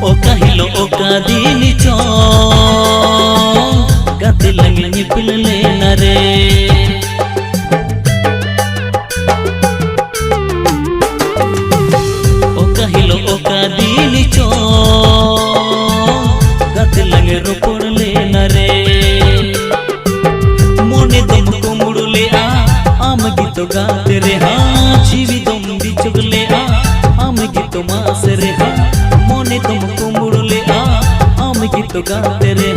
ओका हिलो ओका दिन चो गाते लगे निपिल लेना रे ओका हिलो ओका दिन चो गाते लगे रोपड़ लेना रे मोने दम को मुड़ले आम गीत गाते रे हाँ जीवी दम भी चुगले आम गीत मास रे हाँ मोने दम को मुड़ले आम गीत गाते रे